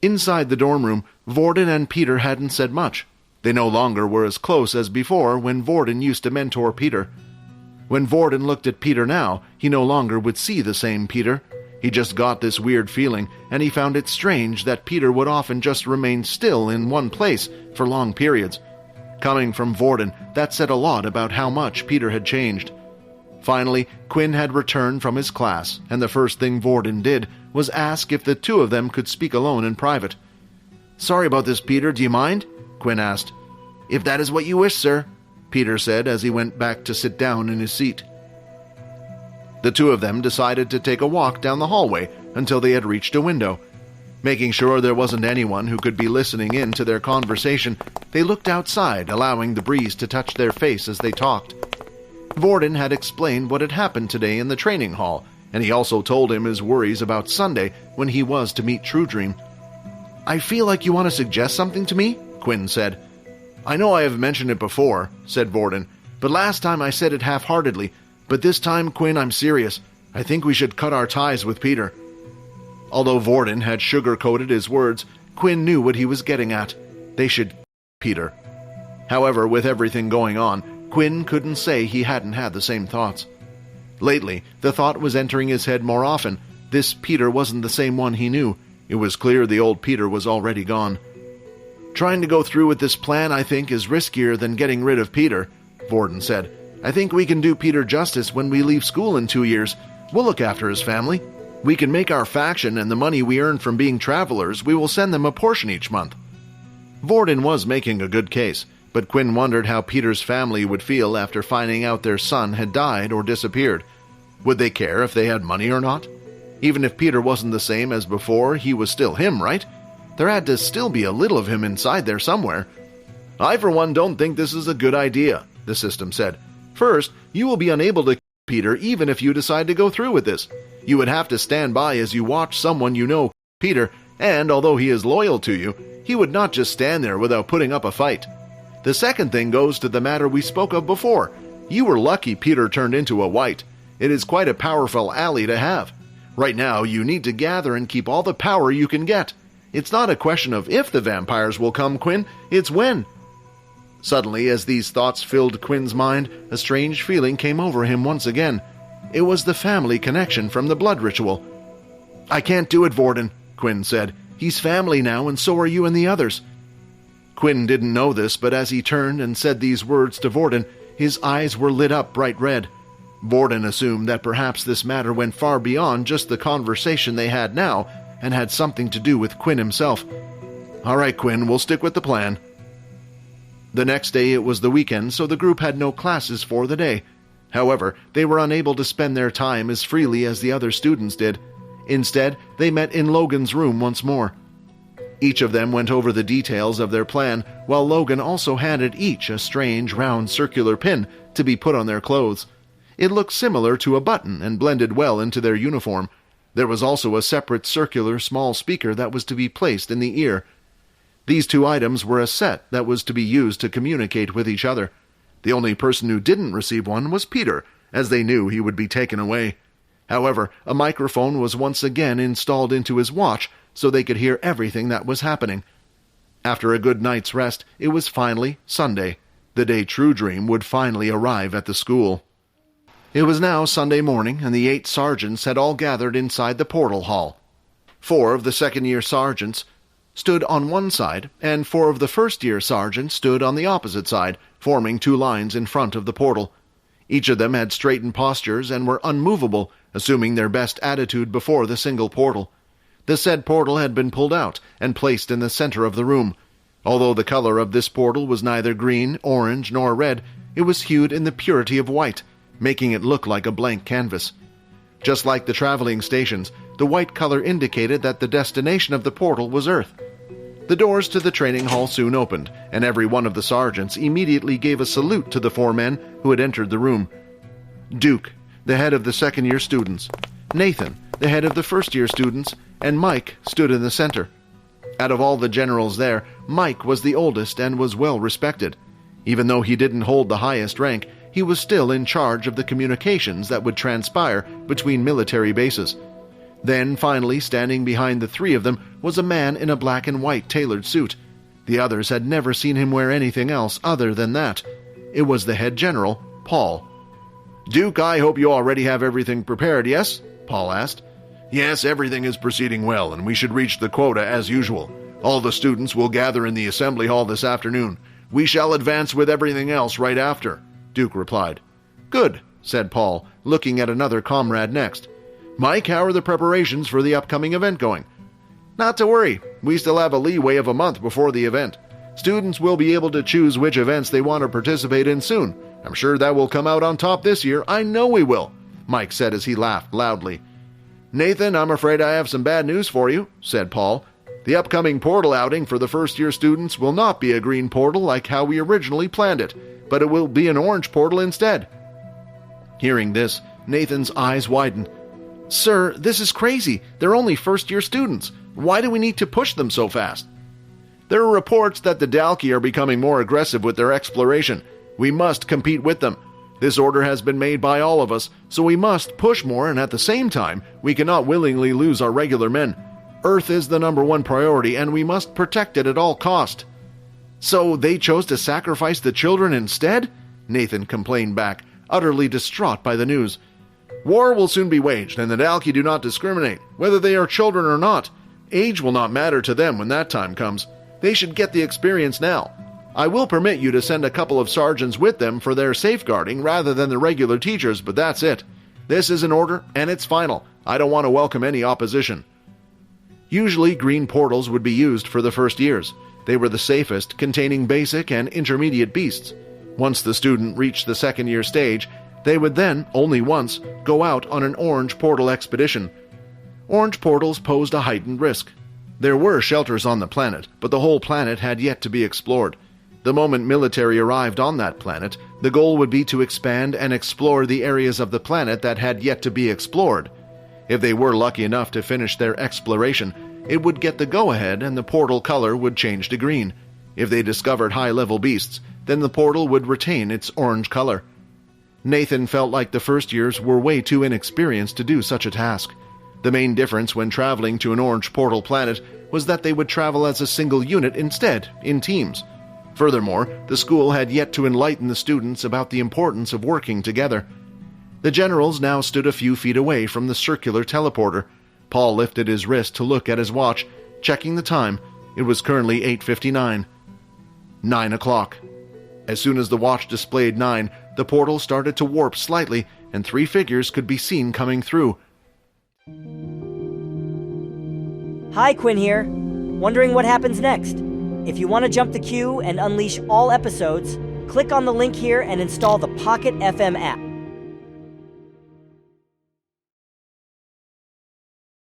Inside the dorm room, Varden and Peter hadn't said much. They no longer were as close as before when Varden used to mentor Peter. When Varden looked at Peter now, he no longer would see the same Peter. He just got this weird feeling, and he found it strange that Peter would often just remain still in one place for long periods. Coming from Varden, that said a lot about how much Peter had changed. Finally, Quinn had returned from his class, and the first thing Varden did was ask if the two of them could speak alone in private. "Sorry about this, Peter, do you mind?" Quinn asked. "If that is what you wish, sir," Peter said as he went back to sit down in his seat. The two of them decided to take a walk down the hallway until they had reached a window. Making sure there wasn't anyone who could be listening in to their conversation, they looked outside, allowing the breeze to touch their face as they talked. Varden had explained what had happened today in the training hall, and he also told him his worries about Sunday when he was to meet Truedream. "I feel like you want to suggest something to me," Quinn said. "I know I have mentioned it before," said Varden, "but last time I said it half-heartedly. But this time, Quinn, I'm serious. I think we should cut our ties with Peter." Although Varden had sugar-coated his words, Quinn knew what he was getting at. They should Peter. However, with everything going on, Quinn couldn't say he hadn't had the same thoughts. Lately, the thought was entering his head more often. This Peter wasn't the same one he knew. It was clear the old Peter was already gone. "Trying to go through with this plan, I think, is riskier than getting rid of Peter," Varden said. "I think we can do Peter justice when we leave school in 2 years. We'll look after his family. We can make our faction, and the money we earn from being travelers, we will send them a portion each month." Varden was making a good case, but Quinn wondered how Peter's family would feel after finding out their son had died or disappeared. Would they care if they had money or not? Even if Peter wasn't the same as before, he was still him, right? There had to still be a little of him inside there somewhere. "I, for one, don't think this is a good idea," the system said. "First, you will be unable to kill Peter even if you decide to go through with this. You would have to stand by as you watch someone you know Peter, and although he is loyal to you, he would not just stand there without putting up a fight. The second thing goes to the matter we spoke of before. You were lucky Peter turned into a white. It is quite a powerful ally to have. Right now, you need to gather and keep all the power you can get. It's not a question of if the vampires will come, Quinn, it's when." Suddenly, as these thoughts filled Quinn's mind, a strange feeling came over him once again. It was the family connection from the blood ritual. "I can't do it, Varden," Quinn said. "He's family now, and so are you and the others." Quinn didn't know this, but as he turned and said these words to Varden, his eyes were lit up bright red. Varden assumed that perhaps this matter went far beyond just the conversation they had now, and had something to do with Quinn himself. "All right, Quinn, we'll stick with the plan." The next day it was the weekend, so the group had no classes for the day. However, they were unable to spend their time as freely as the other students did. Instead, they met in Logan's room once more. Each of them went over the details of their plan, while Logan also handed each a strange, round, circular pin to be put on their clothes. It looked similar to a button and blended well into their uniform. There was also a separate circular small speaker that was to be placed in the ear. These two items were a set that was to be used to communicate with each other. The only person who didn't receive one was Peter, as they knew he would be taken away. However, a microphone was once again installed into his watch so they could hear everything that was happening. After a good night's rest, it was finally Sunday, the day Truedream would finally arrive at the school. It was now Sunday morning, and the 8 sergeants had all gathered inside the portal hall. 4 of the second-year sergeants stood on one side, and 4 of the first-year sergeants stood on the opposite side, forming 2 lines in front of the portal. Each of them had straightened postures and were unmovable, assuming their best attitude before the single portal. The said portal had been pulled out and placed in the center of the room. Although the color of this portal was neither green, orange, nor red, it was hued in the purity of white, making it look like a blank canvas. Just like the traveling stations, the white color indicated that the destination of the portal was Earth. The doors to the training hall soon opened, and every one of the sergeants immediately gave a salute to the 4 men who had entered the room. Duke, the head of the second-year students, Nathan, the head of the first-year students, and Mike stood in the center. Out of all the generals there, Mike was the oldest and was well respected. Even though he didn't hold the highest rank, he was still in charge of the communications that would transpire between military bases. Then, finally, standing behind the three of them was a man in a black and white tailored suit. The others had never seen him wear anything else other than that. It was the head general, Paul. "Duke, I hope you already have everything prepared, yes?" Paul asked. "Yes, everything is proceeding well, and we should reach the quota as usual. All the students will gather in the assembly hall this afternoon. We shall advance with everything else right after," Duke replied. "Good," said Paul, looking at another comrade next. "Mike, how are the preparations for the upcoming event going?" "Not to worry. We still have a leeway of a month before the event. Students will be able to choose which events they want to participate in soon. I'm sure that will come out on top this year. I know we will," Mike said as he laughed loudly. "Nathan, I'm afraid I have some bad news for you," said Paul. "The upcoming portal outing for the first-year students will not be a green portal like how we originally planned it, but it will be an orange portal instead." Hearing this, Nathan's eyes widened. "Sir, this is crazy. They're only first-year students. Why do we need to push them so fast?" "There are reports that the Dalki are becoming more aggressive with their exploration. We must compete with them. This order has been made by all of us, so we must push more, and at the same time, we cannot willingly lose our regular men. Earth is the #1 priority, and we must protect it at all cost." "So they chose to sacrifice the children instead?" Nathan complained back, utterly distraught by the news. "War will soon be waged, and the Dalki do not discriminate, whether they are children or not. Age will not matter to them when that time comes. They should get the experience now. I will permit you to send a couple of sergeants with them for their safeguarding rather than the regular teachers, but that's it. This is an order, and it's final. I don't want to welcome any opposition." Usually, green portals would be used for the first years. They were the safest, containing basic and intermediate beasts. Once the student reached the second-year stage, they would then, only once, go out on an orange portal expedition. Orange portals posed a heightened risk. There were shelters on the planet, but the whole planet had yet to be explored. The moment military arrived on that planet, the goal would be to expand and explore the areas of the planet that had yet to be explored. If they were lucky enough to finish their exploration, it would get the go-ahead and the portal color would change to green. If they discovered high-level beasts, then the portal would retain its orange color. Nathan felt like the first years were way too inexperienced to do such a task. The main difference when traveling to an orange portal planet was that they would travel as a single unit instead, in teams. Furthermore, the school had yet to enlighten the students about the importance of working together. The generals now stood a few feet away from the circular teleporter. Paul lifted his wrist to look at his watch, checking the time. It was currently 8:59. 9 o'clock. As soon as the watch displayed 9, the portal started to warp slightly, and 3 figures could be seen coming through. Hi, Quinn here. Wondering what happens next? If you want to jump the queue and unleash all episodes, click on the link here and install the Pocket FM app.